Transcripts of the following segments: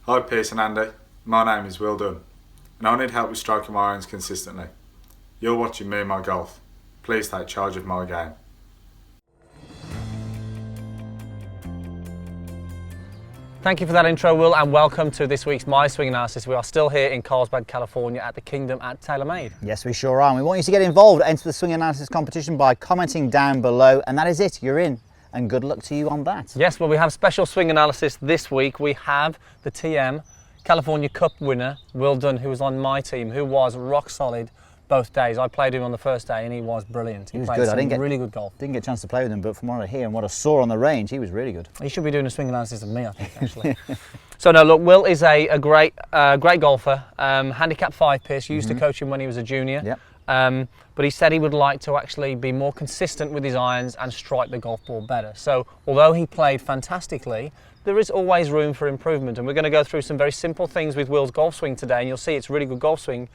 Hi Piers and Andy, my name is Will Dunn and I need help with striking my irons consistently. You're watching me and my golf. Please take charge of my game. Thank you for that intro, Will, and welcome to this week's My Swing Analysis. We are still here in Carlsbad, California at the Kingdom at TaylorMade. Yes, we sure are. And we want you to get involved, enter the swing analysis competition by commenting down below, and that is it, you're in. And good luck to you on that. Yes, well, we have special swing analysis this week. We have the TM California Cup winner, Will Dunn, who was on my team, who was rock solid both days. I played him on the first day and he was brilliant. He was played good. I didn't get really good golf. Didn't get a chance to play with him, but from what I hear and what I saw on the range, he was really good. He should be doing a swing analysis of me, I think, actually. So no, look, Will is a great golfer. Handicap 5, Piers. You used to coach him when he was a junior. Yep. But he said he would like to actually be more consistent with his irons and strike the golf ball better. So although he played fantastically, there is always room for improvement. And we're going to go through some very simple things with Will's golf swing today, and you'll see it's a really good golf swing.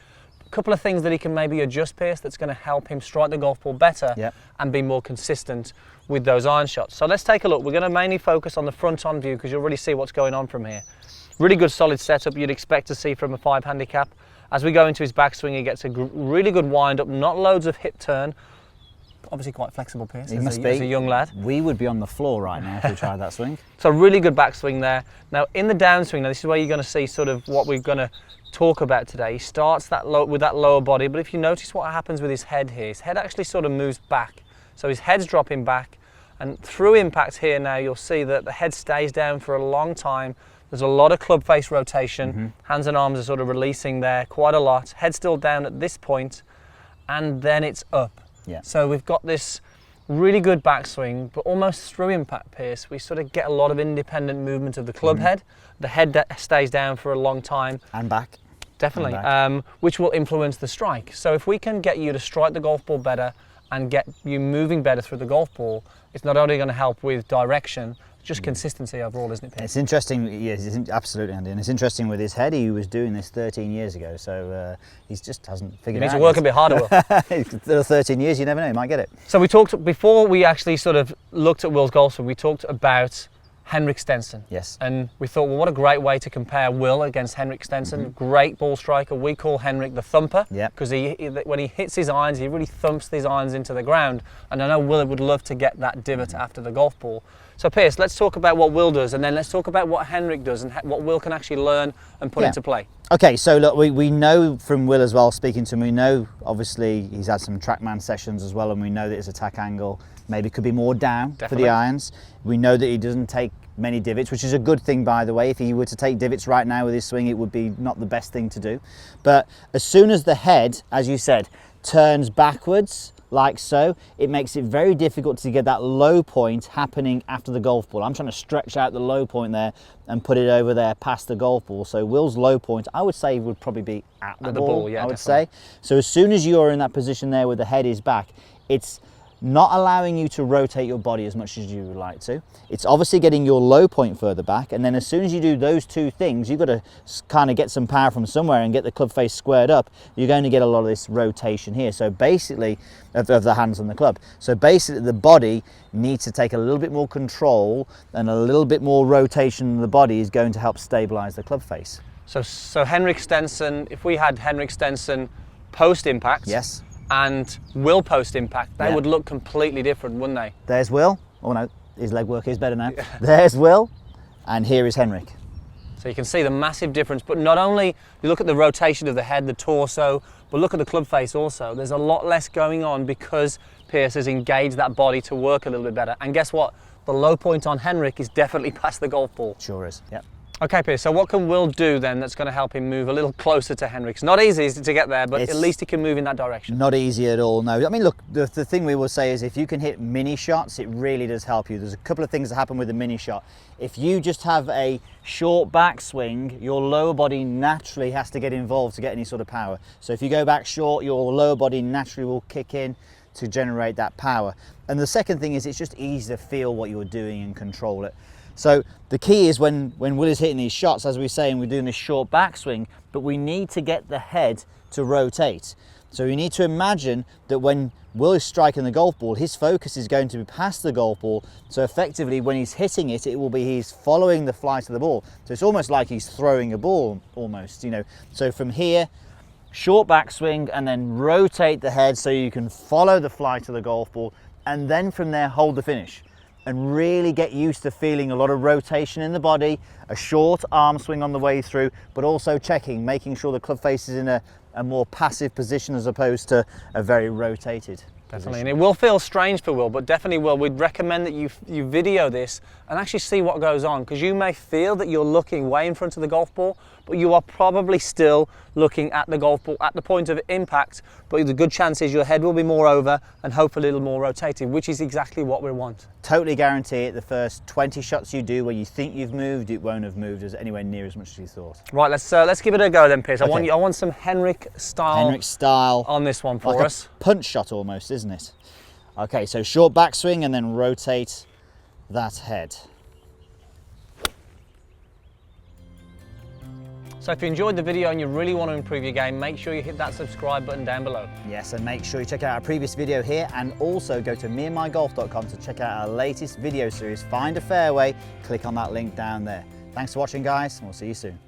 A couple of things that he can maybe adjust, Piers, that's going to help him strike the golf ball better and be more consistent with those iron shots. So let's take a look. We're going to mainly focus on the front-on view because you'll really see what's going on from here. Really good solid setup you'd expect to see from a 5 handicap. As we go into his backswing, he gets a really good wind up, not loads of hip turn. Obviously quite flexible, Piers, as a young lad. We would be on the floor right now if we tried that swing. So really good backswing there. Now in the downswing, now this is where you're going to see sort of what we're going to talk about today. He starts with that lower body, but if you notice what happens with his head here, his head actually sort of moves back. So his head's dropping back, and through impact here now, you'll see that the head stays down for a long time. There's a lot of club face rotation. Hands and arms are sort of releasing there quite a lot. Head still down at this point, and then it's up. Yeah. So we've got this really good backswing, but almost through impact, Piers, we sort of get a lot of independent movement of the club head. The head stays down for a long time. And back. Definitely, And back. which will influence the strike. So if we can get you to strike the golf ball better and get you moving better through the golf ball, it's not only going to help with direction, just consistency overall, isn't it, Piers? It's interesting, yes, absolutely, Andy. And it's interesting with his head, he was doing this 13 years ago, so he just hasn't figured it out. You need to work a bit harder, Will. 13 years, you never know, you might get it. So we talked, before we actually sort of looked at Will's golf swing, we talked about Henrik Stenson. Yes. And we thought, well, what a great way to compare Will against Henrik Stenson. Great ball striker. We call Henrik the thumper. Yeah. Because when he hits his irons, he really thumps these irons into the ground. And I know Will would love to get that divot after the golf ball. So Piers, let's talk about what Will does, and then let's talk about what Henrik does and what Will can actually learn and put into play. Okay, so look, we know from Will as well, speaking to him, we know obviously he's had some TrackMan sessions as well, and we know that his attack angle maybe could be more down for the irons. We know that he doesn't take many divots, which is a good thing, by the way. If he were to take divots right now with his swing, it would be not the best thing to do. But as soon as the head, as you said, turns backwards, like so, it makes it very difficult to get that low point happening after the golf ball. I'm trying to stretch out the low point there and put it over there past the golf ball. So Will's low point, I would say, would probably be at the ball, yeah, I would say. So as soon as you're in that position there where the head is back, it's not allowing you to rotate your body as much as you would like to. It's obviously getting your low point further back, and then as soon as you do those two things, you've got to kind of get some power from somewhere and get the club face squared up. You're going to get a lot of this rotation here. So basically, of the hands on the club. So basically the body needs to take a little bit more control, and a little bit more rotation of the body is going to help stabilize the club face. So Henrik Stenson, if we had Henrik Stenson post impact, yes, and Will post impact, they would look completely different, wouldn't they? There's Will. Oh no, his leg work is better now. There's Will, and here is Henrik. So you can see the massive difference, but not only you look at the rotation of the head, the torso, but look at the club face also. There's a lot less going on because Piers has engaged that body to work a little bit better. And guess what? The low point on Henrik is definitely past the golf ball. Sure is, yep. Okay, Piers, so what can Will do then that's going to help him move a little closer to Henrik? It's not easy to get there, but at least he can move in that direction. Not easy at all, no. I mean, look, the thing we will say is if you can hit mini shots, it really does help you. There's a couple of things that happen with the mini shot. If you just have a short backswing, your lower body naturally has to get involved to get any sort of power. So if you go back short, your lower body naturally will kick in to generate that power. And the second thing is it's just easy to feel what you're doing and control it. So the key is when Will is hitting these shots, as we say, and we're doing this short backswing, but we need to get the head to rotate. So you need to imagine that when Will is striking the golf ball, his focus is going to be past the golf ball. So effectively, when he's hitting it, it will be he's following the flight of the ball. So it's almost like he's throwing a ball, almost, you know. So from here, short backswing, and then rotate the head so you can follow the flight of the golf ball, and then from there hold the finish. And really get used to feeling a lot of rotation in the body, a short arm swing on the way through, but also checking, making sure the club face is in a more passive position as opposed to a very rotated Definitely, position. and it will feel strange for Will, but definitely Will, we'd recommend that you video this and actually see what goes on, because you may feel that you're looking way in front of the golf ball, but you are probably still looking at the golf ball at the point of impact, but the good chance is your head will be more over and hopefully a little more rotated, which is exactly what we want. Totally guarantee it, the first 20 shots you do where you think you've moved, it won't have moved as anywhere near as much as you thought. Right, let's give it a go then, Piers. Okay. I want some Henrik style on this one for like us. A punch shot almost, isn't it? Okay, so short backswing and then rotate that head. So if you enjoyed the video and you really want to improve your game, make sure you hit that subscribe button down below. Yes, and make sure you check out our previous video here, and also go to meandmygolf.com to check out our latest video series, Find a Fairway. Click on that link down there. Thanks for watching, guys, and we'll see you soon.